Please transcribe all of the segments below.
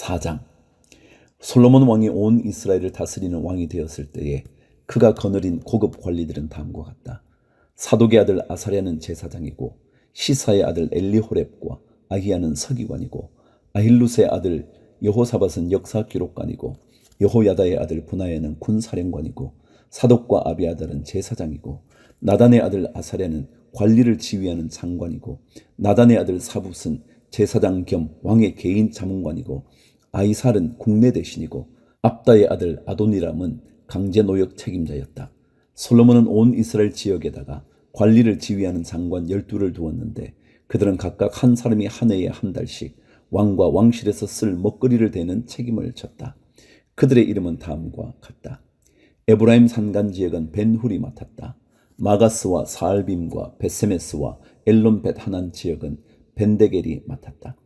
4장. 솔로몬 왕이 온 이스라엘을 다스리는 왕이 되었을 때에 그가 거느린 고급 관리들은 다음과 같다. 사독의 아들 아사랴는 제사장이고, 시사의 아들 엘리호렙과 아히야는 서기관이고, 아힐루스의 아들 여호사밧은 역사기록관이고, 여호야다의 아들 분하야는 군사령관이고, 사독과 아비아달은 제사장이고, 나단의 아들 아사랴는 관리를 지휘하는 장관이고, 나단의 아들 사붓은 제사장 겸 왕의 개인 자문관이고, 아이살은 국내 대신이고, 압다의 아들 아도니람은 강제노역 책임자였다. 솔로몬은 온 이스라엘 지역에다가 관리를 지휘하는 장관 12를 두었는데, 그들은 각각 한 사람이 한 해에 한 달씩 왕과 왕실에서 쓸 먹거리를 대는 책임을 졌다. 그들의 이름은 다음과 같다. 에브라임 산간 지역은 벤훌이 맡았다. 마가스와 사알빔과 베세메스와 엘론벳 하난 지역은 벤데겔이 맡았다.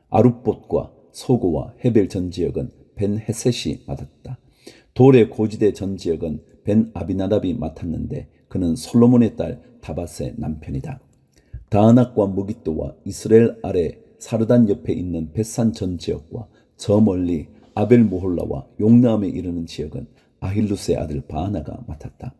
아룻봇과 소고와 헤벨 전 지역은 벤헤셋이 맡았다. 돌의 고지대 전 지역은 벤 아비나답이 맡았는데 그는 솔로몬의 딸 다밧의 남편이다. 다하낙과 무깃도와 이스라엘 아래 사르단 옆에 있는 벳산 전 지역과 저 멀리 아벨 모홀라와 용나함에 이르는 지역은 아힐루스의 아들 바하나가 맡았다.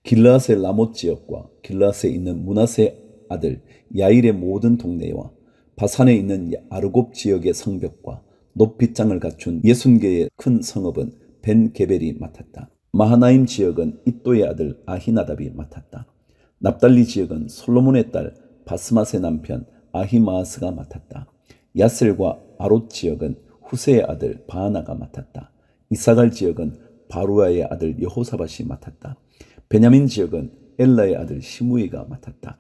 길르앗의 라못 지역과 길르앗에 있는 므낫의 아들 야일의 모든 동네와 바산에 있는 아르곱 지역의 성벽과 높이 땅을 갖춘 60개의 큰 성읍은 벤 게벨이 맡았다. 마하나임 지역은 id도의 아들 아히나답이 맡았다. 납달리 지역은 솔로몬의 딸 바스맛의 남편 아히마아스가 맡았다. 야셀과 아롯 지역은 후세의 아들 바하나가 맡았다. 이사갈 지역은 바루아의 아들 여호사밧이 맡았다. 베냐민 지역은 엘라의 아들 시므이가 맡았다.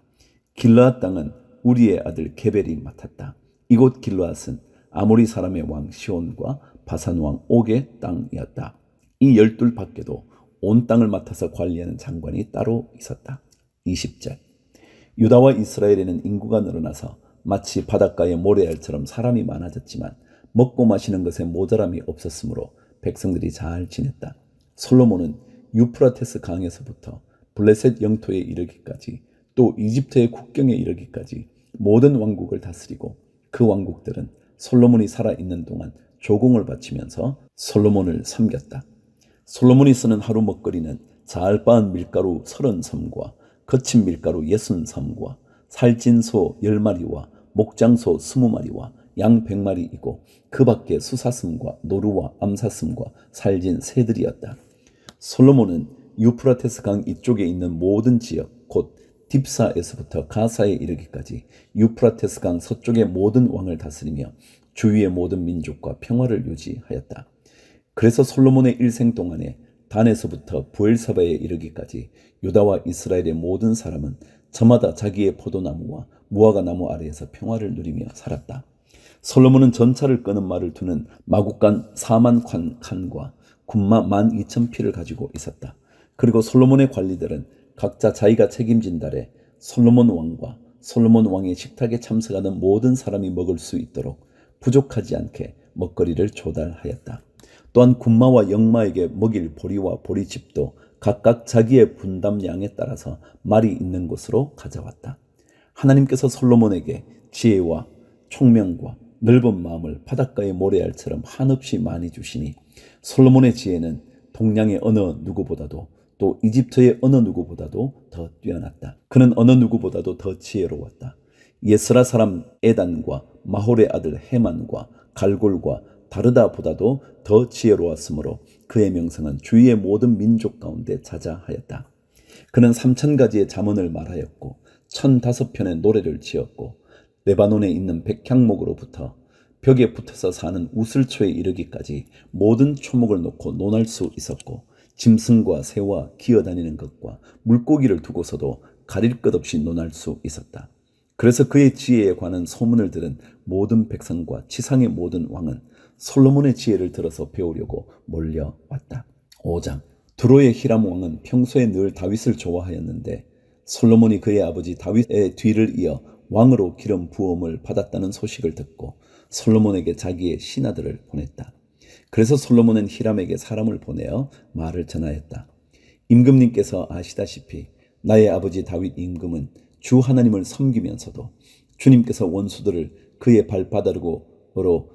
길르앗 땅은 우리의 아들 게벨이 맡았다. 이곳 길르앗은 아모리 사람의 왕 시온과 바산 왕 옥의 땅이었다. 이 12 밖에도 온 땅을 맡아서 관리하는 장관이 따로 있었다. 20절. 유다와 이스라엘에는 인구가 늘어나서 마치 바닷가의 모래알처럼 사람이 많아졌지만 먹고 마시는 것에 모자람이 없었으므로 백성들이 잘 지냈다. 솔로몬은 유프라테스 강에서부터 블레셋 영토에 이르기까지 또 이집트의 국경에 이르기까지 모든 왕국을 다스리고 그 왕국들은 솔로몬이 살아있는 동안 조공을 바치면서 솔로몬을 섬겼다. 솔로몬이 쓰는 하루 먹거리는 잘 빻은 밀가루 30섬과 거친 밀가루 60섬과 살찐 소 10마리와 목장소 20마리와 양 100마리이고 그 밖에 수사슴과 노루와 암사슴과 살진 새들이었다. 솔로몬은 유프라테스 강 이쪽에 있는 모든 지역 곧 딥사에서부터 가사에 이르기까지 유프라테스 강 서쪽의 모든 왕을 다스리며 주위의 모든 민족과 평화를 유지하였다. 그래서 솔로몬의 일생 동안에 단에서부터 부엘사바에 이르기까지 유다와 이스라엘의 모든 사람은 저마다 자기의 포도나무와 무화과 나무 아래에서 평화를 누리며 살았다. 솔로몬은 전차를 끄는 말을 두는 마국간 4만 칸과 군마 12,000피를 가지고 있었다. 그리고 솔로몬의 관리들은 각자 자기가 책임진 달에 솔로몬 왕과 솔로몬 왕의 식탁에 참석하는 모든 사람이 먹을 수 있도록 부족하지 않게 먹거리를 조달하였다. 또한 군마와 영마에게 먹일 보리와 보리칩도 각각 자기의 분담량에 따라서 말이 있는 곳으로 가져왔다. 하나님께서 솔로몬에게 지혜와 총명과 넓은 마음을 바닷가의 모래알처럼 한없이 많이 주시니 솔로몬의 지혜는 동양의 어느 누구보다도 또 이집트의 어느 누구보다도 더 뛰어났다. 그는 어느 누구보다도 더 지혜로웠다. 예스라 사람 에단과 마홀의 아들 헤만과 갈골과 다르다보다도 더 지혜로웠으므로 그의 명성은 주위의 모든 민족 가운데 자자하였다. 그는 3000가지의 잠언을 말하였고 1005편의 노래를 지었고 레바논에 있는 백향목으로부터 벽에 붙어서 사는 우슬초에 이르기까지 모든 초목을 놓고 논할 수 있었고 짐승과 새와 기어다니는 것과 물고기를 두고서도 가릴 것 없이 논할 수 있었다. 그래서 그의 지혜에 관한 소문을 들은 모든 백성과 지상의 모든 왕은 솔로몬의 지혜를 들어서 배우려고 몰려왔다. 5장. 두로의 히람 왕은 평소에 늘 다윗을 좋아하였는데 솔로몬이 그의 아버지 다윗의 뒤를 이어 왕으로 기름 부음을 받았다는 소식을 듣고 솔로몬에게 자기의 신하들을 보냈다. 그래서 솔로몬은 히람에게 사람을 보내어 말을 전하였다. 임금님께서 아시다시피 나의 아버지 다윗 임금은 주 하나님을 섬기면서도 주님께서 원수들을 그의 발바닥으로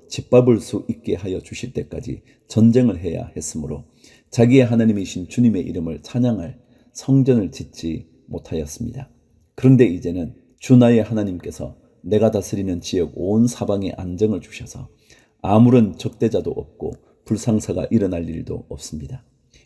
짓밟을 수 있게 하여 주실 때까지 전쟁을 해야 했으므로 자기의 하나님이신 주님의 이름을 찬양할 성전을 짓지 못하였습니다. 그런데 이제는 주 나의 하나님께서 내가 다스리는 지역 온 사방에 안정을 주셔서 아무런 적대자도 없고 불상사가 일어날 일도 없습니다.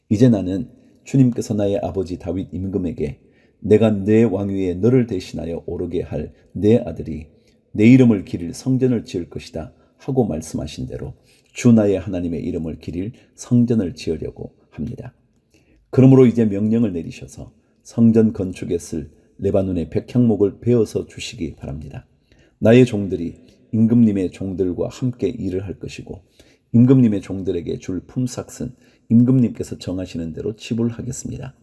이제 나는 주님께서 나의 아버지 다윗 임금에게 내가 내 왕위에 너를 대신하여 오르게 할 내 아들이 내 이름을 기릴 성전을 지을 것이다 하고 말씀하신 대로 주 나의 하나님의 이름을 기릴 성전을 지으려고 합니다. 그러므로 이제 명령을 내리셔서 성전 건축에 쓸 레바논의 백향목을 베어서 주시기 바랍니다. 나의 종들이 임금님의 종들과 함께 일을 할 것이고 임금님의 종들에게 줄 품삯은 임금님께서 정하시는 대로 지불하겠습니다.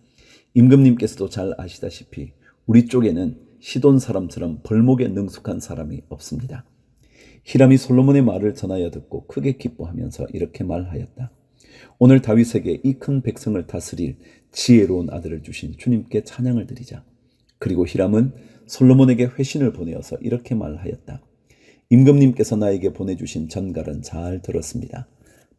임금님께서도 잘 아시다시피 우리 쪽에는 시돈 사람처럼 벌목에 능숙한 사람이 없습니다. 히람이 솔로몬의 말을 전하여 듣고 크게 기뻐하면서 이렇게 말하였다. 오늘 다윗에게 이 큰 백성을 다스릴 지혜로운 아들을 주신 주님께 찬양을 드리자. 그리고 히람은 솔로몬에게 회신을 보내어서 이렇게 말하였다. 임금님께서 나에게 보내주신 전갈은 잘 들었습니다.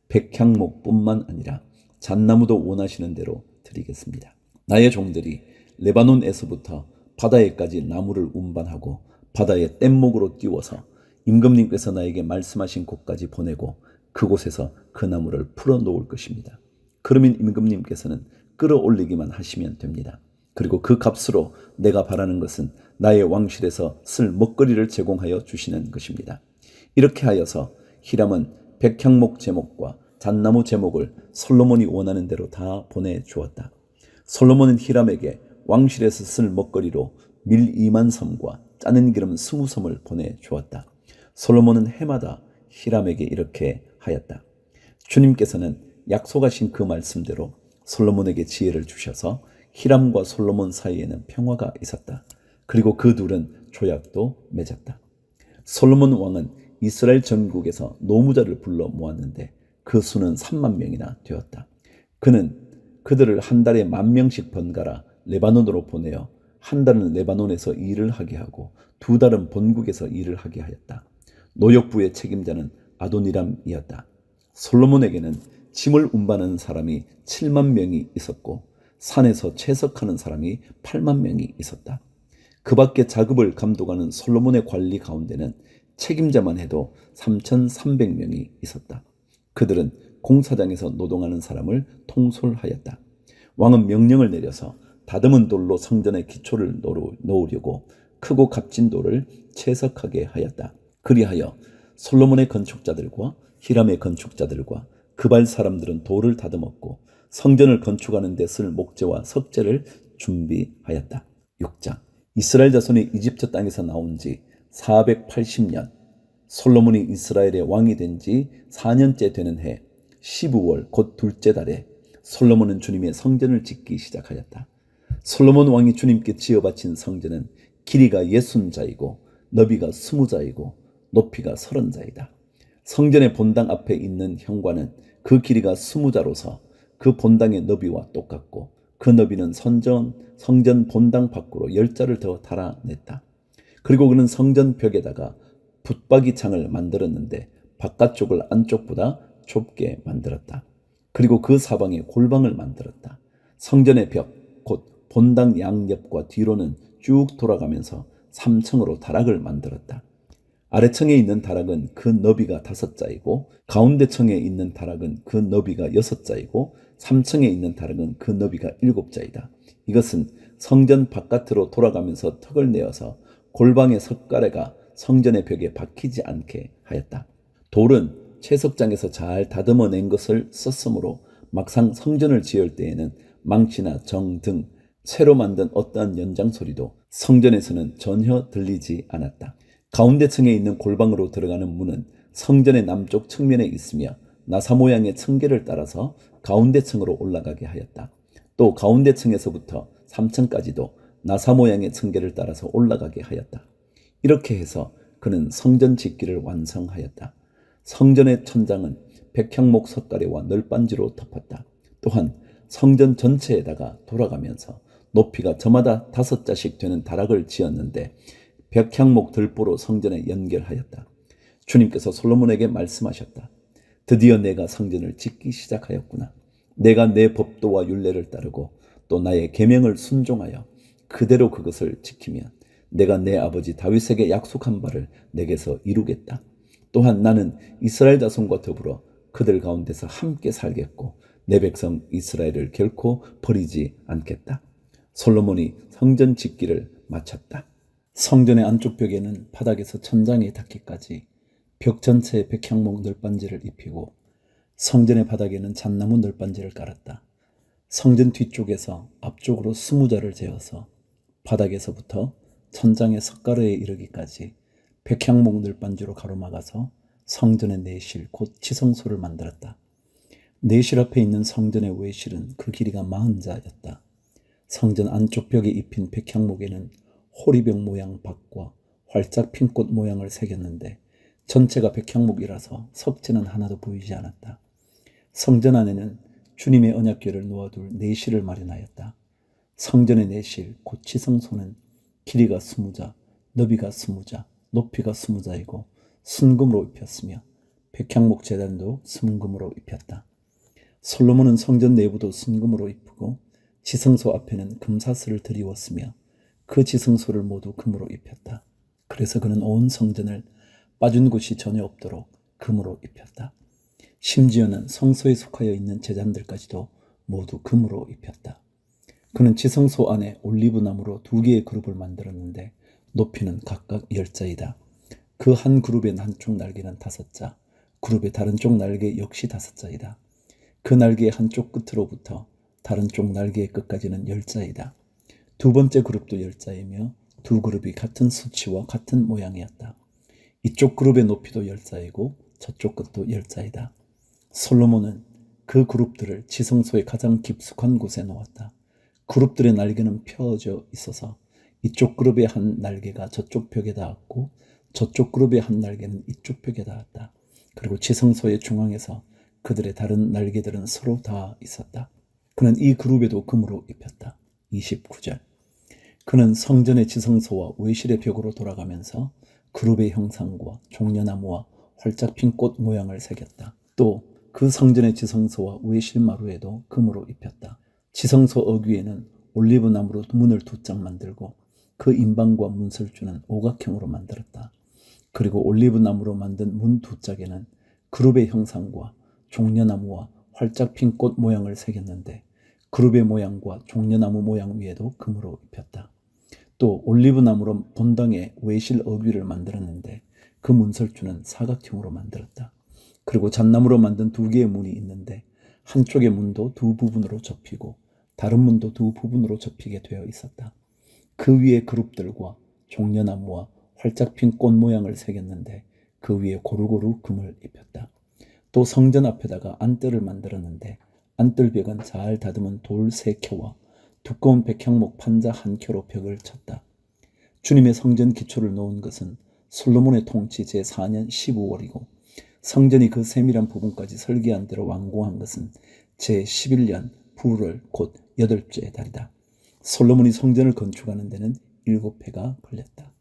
백향목뿐만 아니라 잣나무도 원하시는 대로 드리겠습니다. 나의 종들이 레바논에서부터 바다에까지 나무를 운반하고 바다에 뗏목으로 띄워서 임금님께서 나에게 말씀하신 곳까지 보내고 그곳에서 그 나무를 풀어 놓을 것입니다. 그러면 임금님께서는 끌어올리기만 하시면 됩니다. 그리고 그 값으로 내가 바라는 것은 나의 왕실에서 쓸 먹거리를 제공하여 주시는 것입니다. 이렇게 하여서 히람은 백향목 제목과 잣나무 제목을 솔로몬이 원하는 대로 다 보내주었다. 솔로몬은 히람에게 왕실에서 쓸 먹거리로 밀 2만 섬과 짜는 기름 20섬을 보내주었다. 솔로몬은 해마다 히람에게 이렇게 하였다. 주님께서는 약속하신 그 말씀대로 솔로몬에게 지혜를 주셔서 히람과 솔로몬 사이에는 평화가 있었다. 그리고 그 둘은 조약도 맺었다. 솔로몬 왕은 이스라엘 전국에서 노무자를 불러 모았는데 그 수는 3만 명이나 되었다. 그는 그들을 한 달에 10,000명씩 번갈아 레바논으로 보내어 한 달은 레바논에서 일을 하게 하고 2달은 본국에서 일을 하게 하였다. 노역부의 책임자는 아도니람이었다. 솔로몬에게는 짐을 운반하는 사람이 7만 명이 있었고 산에서 채석하는 사람이 8만 명이 있었다. 그 밖에 작업을 감독하는 솔로몬의 관리 가운데는 책임자만 해도 3,300명이 있었다. 그들은 공사장에서 노동하는 사람을 통솔하였다. 왕은 명령을 내려서 다듬은 돌로 성전의 기초를 놓으려고 크고 값진 돌을 채석하게 하였다. 그리하여 솔로몬의 건축자들과 히람의 건축자들과 그발 사람들은 돌을 다듬었고 성전을 건축하는 데 쓸 목재와 석재를 준비하였다. 6장. 이스라엘 자손이 이집트 땅에서 나온 지 480년, 솔로몬이 이스라엘의 왕이 된 지 4년째 되는 해 12월 곧 둘째 달에 솔로몬은 주님의 성전을 짓기 시작하였다. 솔로몬 왕이 주님께 지어 바친 성전은 길이가 60자이고 너비가 20자이고 높이가 30자이다. 성전의 본당 앞에 있는 현관은 그 길이가 20자로서 그 본당의 너비와 똑같고 그 너비는 성전 본당 밖으로 10자를 더 달아냈다. 그리고 그는 성전 벽에다가 붙박이 창을 만들었는데 바깥쪽을 안쪽보다 좁게 만들었다. 그리고 그 사방에 골방을 만들었다. 성전의 벽, 곧 본당 양옆과 뒤로는 쭉 돌아가면서 3층으로 다락을 만들었다. 아래층에 있는 다락은 그 너비가 5자이고 가운데 층에 있는 다락은 그 너비가 6자이고 3층에 있는 다락은 그 너비가 7자이다. 이것은 성전 바깥으로 돌아가면서 턱을 내어서 골방의 석가래가 성전의 벽에 박히지 않게 하였다. 돌은 채석장에서 잘 다듬어낸 것을 썼으므로 막상 성전을 지을 때에는 망치나 정 등 새로 만든 어떠한 연장 소리도 성전에서는 전혀 들리지 않았다. 가운데 층에 있는 골방으로 들어가는 문은 성전의 남쪽 측면에 있으며 나사 모양의 층계를 따라서 가운데 층으로 올라가게 하였다. 또 가운데 층에서부터 3층까지도 나사 모양의 층계를 따라서 올라가게 하였다. 이렇게 해서 그는 성전 짓기를 완성하였다. 성전의 천장은 백향목 석가래와 널빤지로 덮었다. 또한 성전 전체에다가 돌아가면서 높이가 저마다 5자씩 되는 다락을 지었는데 백향목 들보로 성전에 연결하였다. 주님께서 솔로몬에게 말씀하셨다. 드디어 내가 성전을 짓기 시작하였구나. 내가 내 법도와 율례를 따르고 또 나의 계명을 순종하여 그대로 그것을 지키면 내가 내 아버지 다윗에게 약속한 바를 내게서 이루겠다. 또한 나는 이스라엘 자손과 더불어 그들 가운데서 함께 살겠고 내 백성 이스라엘을 결코 버리지 않겠다. 솔로몬이 성전 짓기를 마쳤다. 성전의 안쪽 벽에는 바닥에서 천장에 닿기까지 벽 전체에 백향목 널빤지를 입히고 성전의 바닥에는 잣나무 널빤지를 깔았다. 성전 뒤쪽에서 앞쪽으로 20자를 재어서 바닥에서부터 천장의 석가래에 이르기까지 백향목 널빤지로 가로막아서 성전의 내실 곧 지성소를 만들었다. 내실 앞에 있는 성전의 외실은 그 길이가 40자였다. 성전 안쪽 벽에 입힌 백향목에는 호리병 모양 박과 활짝 핀 꽃 모양을 새겼는데 전체가 백향목이라서 석재는 하나도 보이지 않았다. 성전 안에는 주님의 언약궤를 놓아둘 내실을 마련하였다. 성전의 내실 곧 지성소는 길이가 20자, 너비가 20자, 높이가 20자이고 순금으로 입혔으며 백향목 제단도 순금으로 입혔다. 솔로몬은 성전 내부도 순금으로 입히고 지성소 앞에는 금사슬을 들이웠으며 그 지성소를 모두 금으로 입혔다. 그래서 그는 온 성전을 빠진 곳이 전혀 없도록 금으로 입혔다. 심지어는 성소에 속하여 있는 제단들까지도 모두 금으로 입혔다. 그는 지성소 안에 올리브나무로 2개의 그룹을 만들었는데 높이는 각각 10자이다. 그 한 그룹의 한쪽 날개는 5자, 그룹의 다른 쪽 날개 역시 5자이다. 그 날개의 한쪽 끝으로부터 다른 쪽 날개의 끝까지는 10자이다. 두 번째 그룹도 10자이며 두 그룹이 같은 수치와 같은 모양이었다. 이쪽 그룹의 높이도 10자이고 저쪽 끝도 10자이다. 솔로몬은 그 그룹들을 지성소의 가장 깊숙한 곳에 놓았다. 그룹들의 날개는 펴져 있어서 이쪽 그룹의 한 날개가 저쪽 벽에 닿았고 저쪽 그룹의 한 날개는 이쪽 벽에 닿았다. 그리고 지성소의 중앙에서 그들의 다른 날개들은 서로 닿아 있었다. 그는 이 그룹에도 금으로 입혔다. 29절. 그는 성전의 지성소와 외실의 벽으로 돌아가면서 그룹의 형상과 종려나무와 활짝 핀 꽃 모양을 새겼다. 또 그 성전의 지성소와 외실 마루에도 금으로 입혔다. 지성소 어귀에는 올리브나무로 문을 2짝 만들고 그 인방과 문설주는 오각형으로 만들었다. 그리고 올리브나무로 만든 문 2짝에는 그룹의 형상과 종려나무와 활짝 핀 꽃 모양을 새겼는데 그룹의 모양과 종려나무 모양 위에도 금으로 입혔다. 또 올리브나무로 본당에 외실 어귀를 만들었는데 그 문설주는 사각형으로 만들었다. 그리고 잣나무로 만든 2개의 문이 있는데 한쪽의 문도 2부분으로 접히고 다른 문도 2부분으로 접히게 되어 있었다. 그 위에 그룹들과 종려나무와 활짝 핀 꽃 모양을 새겼는데 그 위에 고루고루 금을 입혔다. 또 성전 앞에다가 안뜰을 만들었는데 안뜰벽은 잘 다듬은 돌 3켜와 두꺼운 백향목 판자 1켜로 벽을 쳤다. 주님의 성전 기초를 놓은 것은 솔로몬의 통치 제4년 15월이고 성전이 그 세밀한 부분까지 설계한 대로 완공한 것은 제11년 부월 곧 8째 달이다. 솔로몬이 성전을 건축하는 데는 7해가 걸렸다.